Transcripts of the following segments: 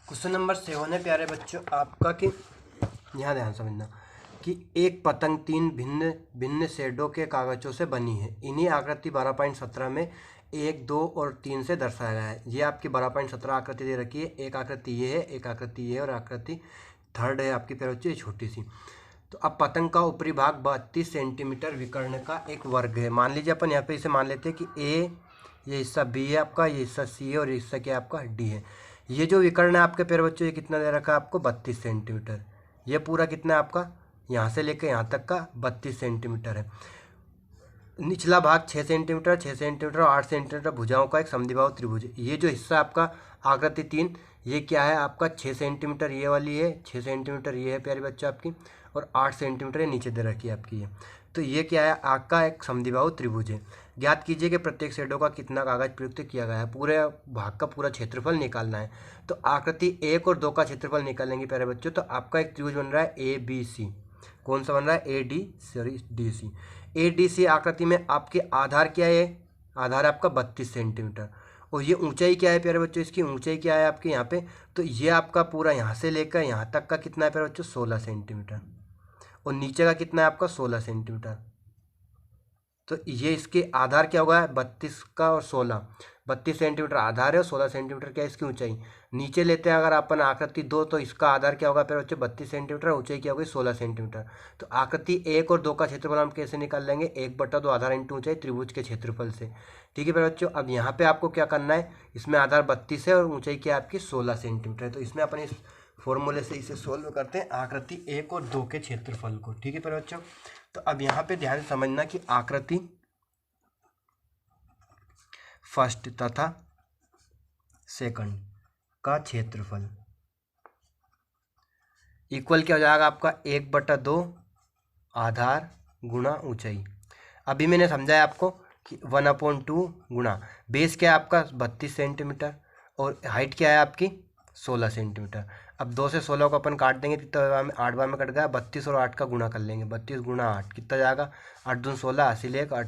Question number 7 है प्यारे बच्चों आपका कि यहाँ ध्यान समझना कि एक पतंग 3 भिन्न भिन्न शेडों के कागजों से बनी है। इन्हीं आकृति 12.17 में 1, 2 और 3 से दर्शाया गया है। ये आपकी 12.17 आकृति दे रखी है। एक आकृति ये है, एक आकृति ये है और आकृति थर्ड है आपकी प्यारे बच्चों ये छोटी सी। तो अब पतंग का ऊपरी भाग 32 सेंटीमीटर विकर्ण का एक वर्ग है। मान लीजिए अपन यहाँ पे इसे मान लेते हैं कि ए, ये हिस्सा बी है आपका, ये हिस्सा सी है और ये हिस्सा क्या है आपका डी है। ये जो विकर्ण है आपके प्यारे बच्चों ये कितना दे रखा है आपको 32 सेंटीमीटर। ये पूरा कितना है आपका यहाँ से लेकर यहाँ तक का 32 सेंटीमीटर है। निचला भाग 6 सेंटीमीटर, 6 सेंटीमीटर और 8 सेंटीमीटर भुजाओं का एक समद्विबाहु त्रिभुज। ये जो हिस्सा आपका आकृति 3 ये क्या है आपका 6 सेंटीमीटर ये वाली है, 6 सेंटीमीटर ये है प्यारे बच्चों आपकी, और 8 सेंटीमीटर ये नीचे दे रखी है आपकी ये। तो ये क्या है आपका एक समद्विबाहु त्रिभुज है। ज्ञात कीजिए कि प्रत्येक शेडों का कितना कागज प्रयुक्त किया गया है। पूरे भाग का पूरा क्षेत्रफल निकालना है। तो आकृति 1 और 2 का क्षेत्रफल निकालेंगे प्यारे बच्चों। तो आपका एक त्रिभुज बन रहा है ए बी सी। कौन सा बन रहा है D C. A D C आकृति में आपके आधार क्या है, आधार है आपका 32 सेंटीमीटर। और ये ऊंचाई क्या है प्यारे बच्चों, इसकी ऊंचाई क्या है आपके यहाँ पे, तो ये आपका पूरा यहाँ से लेकर यहाँ तक का कितना है प्यारे बच्चों 16 सेंटीमीटर। और नीचे का कितना है आपका 16 सेंटीमीटर। तो ये इसके आधार क्या होगा 32 का और 16, 32 सेंटीमीटर आधार है और 16 सेंटीमीटर क्या है इसकी ऊंचाई। नीचे लेते हैं अगर अपन आकृति 2 तो इसका आधार क्या होगा फिर बच्चे 32 सेंटीमीटर, ऊंचाई क्या होगी 16 सेंटीमीटर। तो आकृति 1 और 2 का क्षेत्रफल हम कैसे निकाल लेंगे 1/2 आधार इंटू ऊंचाई त्रिभुज के क्षेत्रफल से। ठीक है फिर बच्चों, अब यहाँ पे आपको क्या करना है, इसमें आधार 32 है और ऊंचाई क्या है आपकी 16 सेंटीमीटर है। तो इसमें अपन इस फॉर्मूले से इसे सोल्व करते हैं आकृति 1 और 2 के क्षेत्रफल को। ठीक है फिर बच्चों, तो अब यहाँ पे ध्यान समझना कि आकृति फर्स्ट तथा सेकंड का क्षेत्रफल इक्वल क्या हो जाएगा आपका 1/2 आधार गुणा ऊंचाई। अभी मैंने समझाया आपको कि 1/2 गुणा बेस क्या है आपका 32 सेंटीमीटर और हाइट क्या है आपकी 16 सेंटीमीटर। अब 2 से 16 को अपन काट देंगे कितना 8 बार में कट गया, 32 और 8 का गुणा कर लेंगे, 32 गुणा 8 कितना जाएगा 8 दूनी 16, 80 लेक 8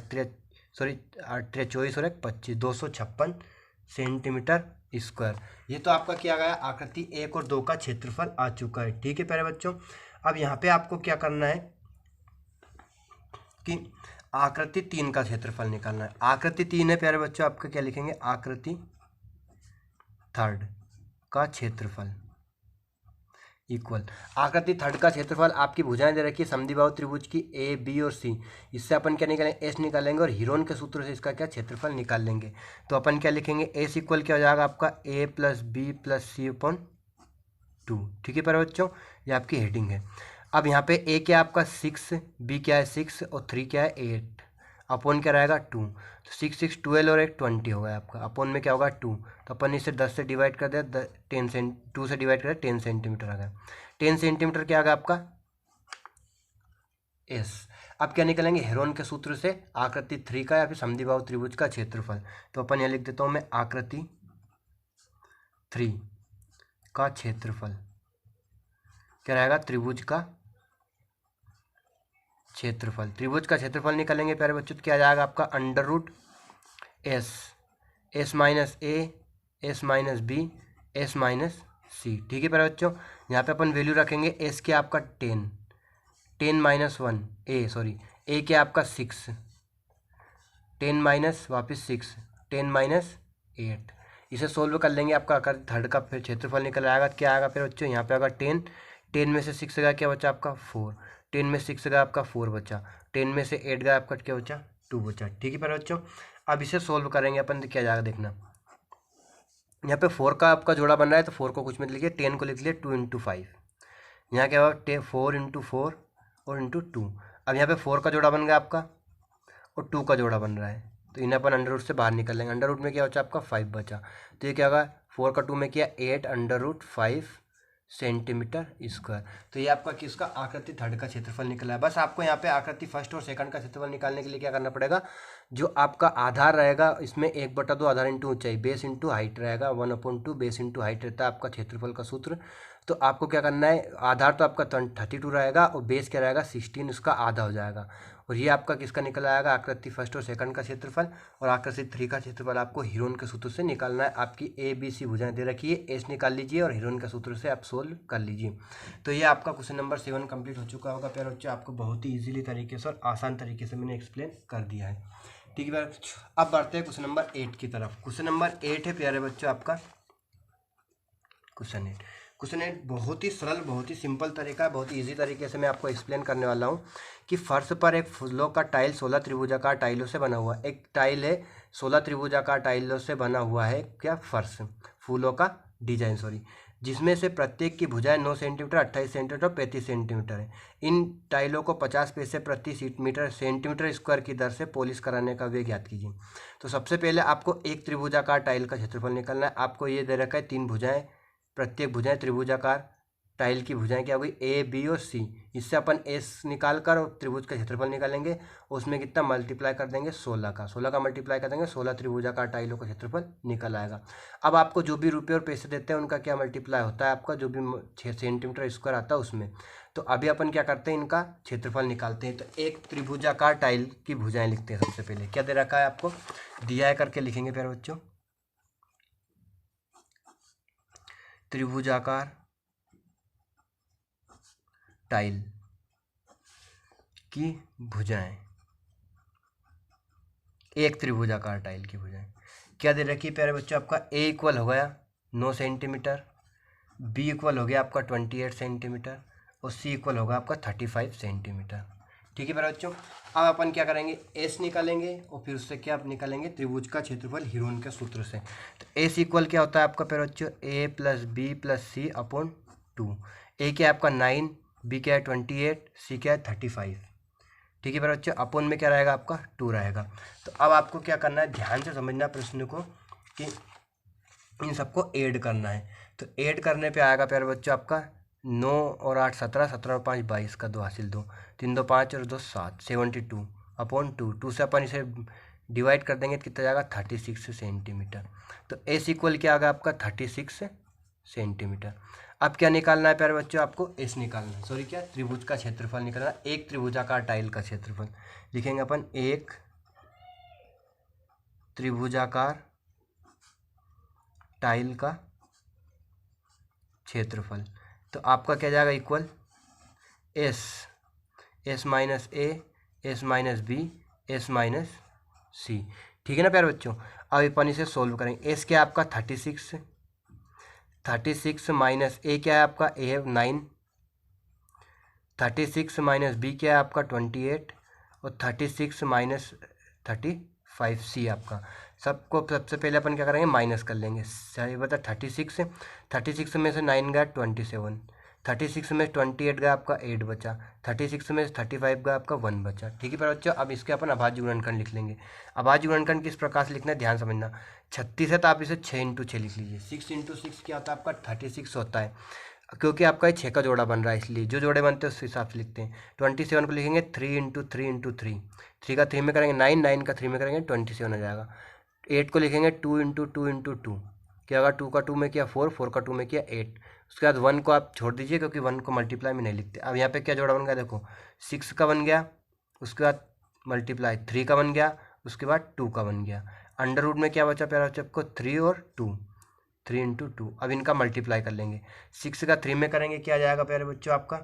24 और 1 25, 256 सेंटीमीटर स्क्वायर। ये तो आपका किया गया आकृति 1 और 2 का क्षेत्रफल आ चुका है। ठीक है प्यारे बच्चों, अब यहाँ पे आपको क्या करना है कि आकृति 3 का क्षेत्रफल निकालना है। आकृति 3 है प्यारे बच्चों, आपका क्या लिखेंगे आकृति थर्ड का क्षेत्रफल इक्वल आकृति थर्ड का क्षेत्रफल। आपकी भुजाएं दे रखी है समद्विबाहु त्रिभुज की ए बी और सी। इससे अपन क्या निकालेंगे एस निकालेंगे और हीरोन के सूत्र से इसका क्या क्षेत्रफल निकाल लेंगे। तो अपन क्या लिखेंगे एस इक्वल क्या हो जाएगा आपका ए प्लस बी प्लस सी अपॉन 2। ठीक है पर बच्चों, ये आपकी हेडिंग है। अब यहाँ पे ए क्या है आपका 6, बी क्या है 6 और 3 क्या है 8, अपॉन क्या रहेगा 2। तो 6 6 12 और 1 20 होगा आपका, अपॉन में क्या होगा 2। तो अपन इसे 10 से डिवाइड कर दे 2 से डिवाइड करें 10 सेंटीमीटर आ गया। 10 सेंटीमीटर क्या आ गया आपका एस। अब क्या निकलेंगे हेरोन के सूत्र से आकृति 3 का या फिर समद्विबाहु त्रिभुज का क्षेत्रफल। तो अपन यहाँ लिख देता हूँ मैं आकृति 3 का क्षेत्रफल क्या रहेगा त्रिभुज का क्षेत्रफल। त्रिभुज का क्षेत्रफल निकालेंगे प्यारे बच्चों तो क्या आ जाएगा आपका under root S, S minus A, S minus B, S minus C. ठीक है प्यारे बच्चों, यहाँ पे अपन वैल्यू रखेंगे एस के आपका 10 माइनस 1 ए के आपका 6, 10 माइनस वापिस 6, 10 माइनस 8। इसे सोल्व कर लेंगे आपका अगर थर्ड का फिर क्षेत्रफल निकल आएगा क्या आएगा फिर बच्चों यहाँ पे आएगा 10 में से 6 गया क्या बचा आपका 4, 10 में 6 गया आपका 4 बचा, 10 में से 8 गया आपका क्या बचा 2 बचा। ठीक है पर बच्चों, अब इसे सोल्व करेंगे अपन क्या जाएगा देखना। यहाँ पे 4 का आपका जोड़ा बन रहा है तो 4 को कुछ में लिखिए, 10 को लिख लिए 2 × 5। यहाँ क्या होगा 4 × 4 और इंटू 2। अब यहाँ पे 4 का जोड़ा बन गया आपका और 2 का जोड़ा बन रहा है तो इन्हें अपन अंडर रूट से बाहर निकल लेंगे। अंडर रूट में क्या बचा आपका 5 बचा। तो ये क्या होगा 4 का 2 में किया 8√5 सेंटीमीटर स्क्वायर। तो ये आपका किसका आकृति थर्ड का क्षेत्रफल निकला है। बस आपको यहाँ पे आकृति फर्स्ट और सेकंड का क्षेत्रफल निकालने के लिए क्या करना पड़ेगा, जो आपका आधार रहेगा इसमें 1/2 आधार इंटू ऊंचाई बेस इंटू हाइट रहेगा, 1/2 बेस इंटू हाइट रहता है आपका क्षेत्रफल का सूत्र। तो आपको क्या करना है, आधार तो आपका 32 रहेगा और बेस क्या रहेगा 16, उसका आधा हो जाएगा। और ये आपका किसका निकल आएगा, आकृति फर्स्ट और सेकंड का क्षेत्रफल, और आकृति 3 का क्षेत्रफल आपको हीरोन के सूत्र से निकालना है। आपकी ए बी सी भुजाएं दे रखी है, एस निकाल लीजिए और हीरोन के सूत्र से आप सोल्व कर लीजिए। तो ये आपका क्वेश्चन नंबर 7 कंप्लीट हो चुका होगा प्यारे बच्चों। आपको बहुत ही ईजिली तरीके से और आसान तरीके से मैंने एक्सप्लेन कर दिया है। ठीक है प्यारे बच्चों, अब बढ़ते हैं क्वेश्चन नंबर 8 की तरफ। क्वेश्चन नंबर 8 है प्यारे बच्चों आपका क्वेश्चन 8। क्वेश्चन 8 बहुत ही सरल, बहुत ही सिंपल तरीका है, बहुत ही ईजी तरीके से मैं आपको एक्सप्लेन करने वाला हूँ कि फर्श पर एक फूलों का टाइल 16 त्रिभुजाकार टाइलों से बना हुआ है। एक टाइल है 16 त्रिभुजाकार टाइलों से बना हुआ है क्या, फर्श, फूलों का डिजाइन सॉरी, जिसमें से प्रत्येक की भुजाएं 9 सेंटीमीटर, 28 सेंटीमीटर और 35 सेंटीमीटर है। इन टाइलों को 50 पैसे प्रति सेंटीमीटर स्क्वायर की दर से पॉलिश कराने का व्यय ज्ञात कीजिए। तो सबसे पहले आपको एक त्रिभुजाकार टाइल का क्षेत्रफल निकालना है। आपको ये दे रखा है 3 भुजाएं, प्रत्येक भुजाएं त्रिभुजाकार, टाइल की भुजाएं क्या होगी ए बी और सी। इससे अपन एस निकाल कर और त्रिभुज का क्षेत्रफल निकालेंगे, उसमें कितना मल्टीप्लाई कर देंगे 16 का, 16 का मल्टीप्लाई कर देंगे, 16 त्रिभुजाकार टाइलों का क्षेत्रफल निकल आएगा। अब आपको जो भी रुपये और पैसे देते हैं उनका क्या मल्टीप्लाई होता है, आपका जो भी 6 सेंटीमीटर स्क्वायर आता है उसमें। तो अभी अपन क्या करते हैं, इनका क्षेत्रफल निकालते हैं। तो एक त्रिभुजाकार टाइल की भुजाएं लिखते हैं। सबसे पहले क्या दे रखा है आपको, दिया है करके लिखेंगे प्यारे बच्चों, त्रिभुजाकार टाइल की भुजाएं, एक त्रिभुजाकार टाइल की भुजाएं क्या दे रखी है प्यारे बच्चों, आपका ए इक्वल हो गया 9 सेंटीमीटर, बी इक्वल हो गया आपका 28 सेंटीमीटर और सी इक्वल होगा आपका 35 सेंटीमीटर। ठीक है प्यारे बच्चों, अब अपन क्या करेंगे, एस निकालेंगे और फिर उससे क्या आप निकालेंगे त्रिभुज का क्षेत्रफल हीरोन के सूत्र से। तो एस इक्वल क्या होता है आपका प्यारे बच्चों, ए प्लस बी प्लस सी अपॉन 2। ए क्या है आपका 9, बी क्या है 28, सी क्या है 35। ठीक है प्यारे बच्चों, अपॉन में क्या रहेगा आपका 2 रहेगा। तो अब आपको क्या करना है, ध्यान से समझना प्रश्न को कि इन सबको ऐड करना है। तो ऐड करने पे आएगा प्यारे बच्चों आपका 9 और 8 17, 17 और 5 22 का 2 हासिल 2, 3 2 5 और 2 7, 72 अपॉन 2 से अपन इसे डिवाइड कर देंगे तो कितना जाएगा 36 सेंटीमीटर। तो एस इक्वल क्या आ गया आपका 36 सेंटीमीटर। अब क्या निकालना है प्यारे बच्चों, आपको एस निकालना है, सॉरी क्या, त्रिभुज का क्षेत्रफल निकालना, एक त्रिभुजाकार टाइल का क्षेत्रफल लिखेंगे अपन, एक त्रिभुजाकार टाइल का क्षेत्रफल। तो आपका क्या जाएगा equal S, S minus A, S minus B, S minus C. ठीक है ना प्यारे बच्चों, अब अपन इसे सोल्व करेंगे। एस क्या है आपका 36 माइनस ए क्या है आपका ए है 9, 36 माइनस बी क्या है आपका 28 और 36 माइनस 35 सी आपका। सबको सबसे पहले अपन क्या करेंगे, माइनस कर लेंगे। सही बता 36 में से 9 गया 27, 36 में 28 गया आपका 8 बचा, 36 में 35 गया आपका 1 बचा। ठीक है बच्चों, अब इसके अपन अभाज्य गुणनखंड लिख लेंगे। अभाज्य गुणनखंड किस प्रकार से लिखना है ध्यान समझना। 36 है तो आप इसे 6 × 6 लिख लीजिए। 6 × 6 क्या होता है आपका 36 होता है, क्योंकि आपका ये 6 का जोड़ा बन रहा है इसलिए जो जोड़े बनते हैं उस हिसाब से लिखते हैं। 27 को लिखेंगे 3 × 3 × 3, 3 का 3 में करेंगे 9, 9 का 3 में करेंगे 27 हो जाएगा। 8 को लिखेंगे 2 × 2 × 2, क्या होगा 2 का 2 में किया 4, 4 का 2 में किया 8। उसके बाद 1 को आप छोड़ दीजिए क्योंकि 1 को मल्टीप्लाई में नहीं लिखते। अब यहाँ पे क्या जोड़ा बन गया देखो, 6 का बन गया, उसके बाद मल्टीप्लाई 3 का बन गया, उसके बाद 2 का बन गया। अंडर रूट में क्या बचा प्यारा बच्चा आपको 3 और 2, 3 × 2। अब इनका मल्टीप्लाई कर लेंगे। 6 का 3 में करेंगे क्या जाएगा प्यारे बच्चों आपका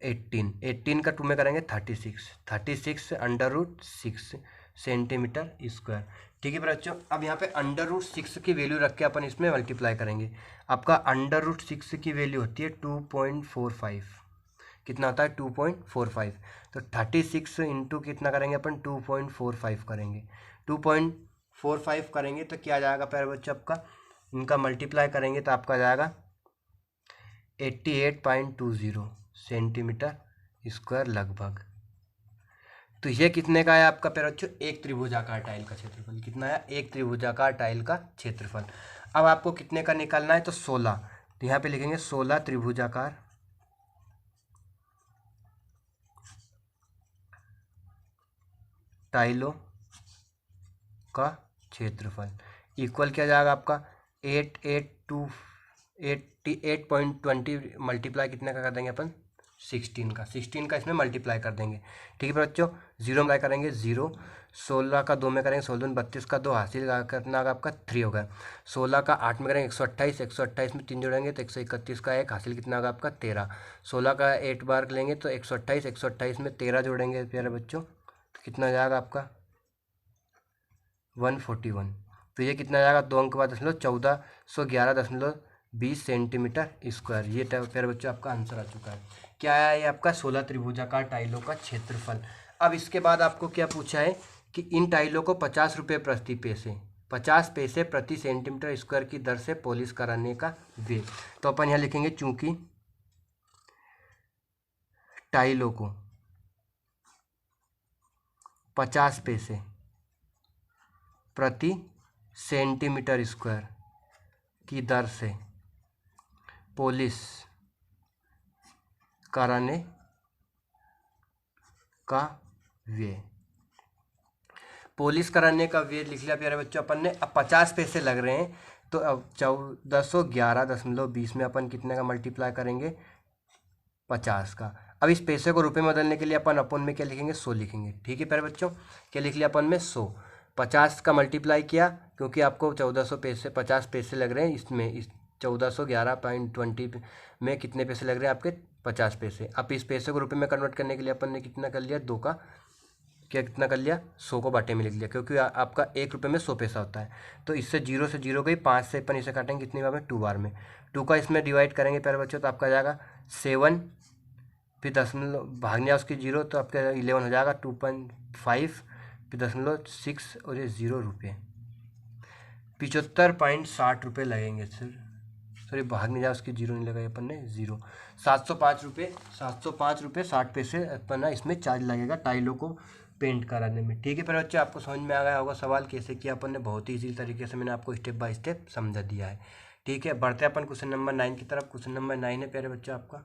18, 18 का 2 में करेंगे 36, 36 √6 सेंटीमीटर स्क्वायर। ठीक है बच्चों, अब यहाँ पे √6 की वैल्यू रख के अपन इसमें मल्टीप्लाई करेंगे। आपका √6 की वैल्यू होती है 2.45, कितना होता है 2.45। तो 36 इंटू कितना करेंगे अपन 2.45 करेंगे, 2.45 करेंगे तो क्या जाएगा प्यारे बच्चों आपका, इनका मल्टीप्लाई करेंगे तो आपका जाएगा 88.20 सेंटीमीटर स्क्वायर लगभग। तो ये कितने का है आपका प्यारे बच्चों, एक त्रिभुजाकार टाइल का क्षेत्रफल। कितना है, एक त्रिभुजाकार टाइल का क्षेत्रफल। अब आपको कितने का निकालना है, तो 16। तो यहाँ पे लिखेंगे 16 त्रिभुजाकार टाइलों का क्षेत्रफल इक्वल क्या जाएगा आपका 8825 88.20 मल्टीप्लाई कितने का कर देंगे अपन, 16 का इसमें मल्टीप्लाई कर देंगे। ठीक है बच्चों, 0 मल्टीप्लाई करेंगे 0, 16 का 2 में करेंगे 16 32 का 2 हासिल कितना का आपका 3 होगा। 16 का 8 में करेंगे 128, 128 में 3 जोड़ेंगे तो 131 का 1 हासिल कितना होगा आपका 13। 16 का 8 बार लेंगे तो 128, 128 में 13 जोड़ेंगे प्यारे बच्चों तो कितना हो जाएगा आपका 141। तो ये कितना जाएगा 2 अंक बाद 1411.20 सेंटीमीटर स्क्वायर। ये प्यारे बच्चों आपका आंसर आ चुका है। क्या आया ये आपका 16 त्रिभुजाकार टाइलों का क्षेत्रफल। अब इसके बाद आपको क्या पूछा है कि इन टाइलों को 50 रुपये प्रति पैसे 50 पैसे प्रति सेंटीमीटर स्क्वायर की दर से पॉलिश कराने का व्यय। तो अपन यहाँ लिखेंगे चूंकि टाइलों को 50 पैसे प्रति सेंटीमीटर स्क्वायर की दर से पॉलिश कराने का व्यय। पॉलिश कराने का व्यय लिख लिया प्यारे बच्चों अपन ने। अब 50 पैसे लग रहे हैं तो अब 1411.20 में अपन कितने का मल्टीप्लाई करेंगे 50 का। अब इस पैसे को रुपए में बदलने के लिए अपन अपन में क्या लिखेंगे 100 लिखेंगे। ठीक है प्यारे बच्चों, क्या लिख लिया अपन में 100। 50 का मल्टीप्लाई किया क्योंकि आपको 1400 पैसे 50 पैसे लग रहे हैं इसमें, इस 1411.20 में कितने पैसे लग रहे हैं आपके 50 पैसे। अब इस पैसे को रुपए में कन्वर्ट करने के लिए अपन ने कितना कर लिया 2 का क्या कितना कर लिया 100 को बाटे में लिख लिया क्योंकि आपका 1 रुपये में 100 पैसा होता है। तो इससे 0 से 0 गई, 5 से अपन इसे काटेंगे कितनी बार में 2 बार में। 2 का इसमें डिवाइड करेंगे प्यारे बच्चों तो आपका जाएगा 7, फिर दशमलव भागने उसकी 0 तो आपका 11 हो जाएगा 2.5, फिर 0.6 और ये 0 रुपये 75.60 रुपये लगेंगे सर। सॉरी भाग नहीं जाए उसकी 0 नहीं लगाई अपन ने 0। 705 रुपये 60 पैसे अपन ना इसमें चार्ज लगेगा टाइलों को पेंट कराने में। ठीक है पर बच्चे आपको समझ में आ गया होगा सवाल कैसे किया अपन ने। बहुत ही इजी तरीके से मैंने आपको स्टेप बाय स्टेप समझा दिया है। ठीक है, बढ़ते हैं अपन क्वेश्चन नंबर 9 की तरफ। क्वेश्चन नंबर 9 है प्यारे बच्चों आपका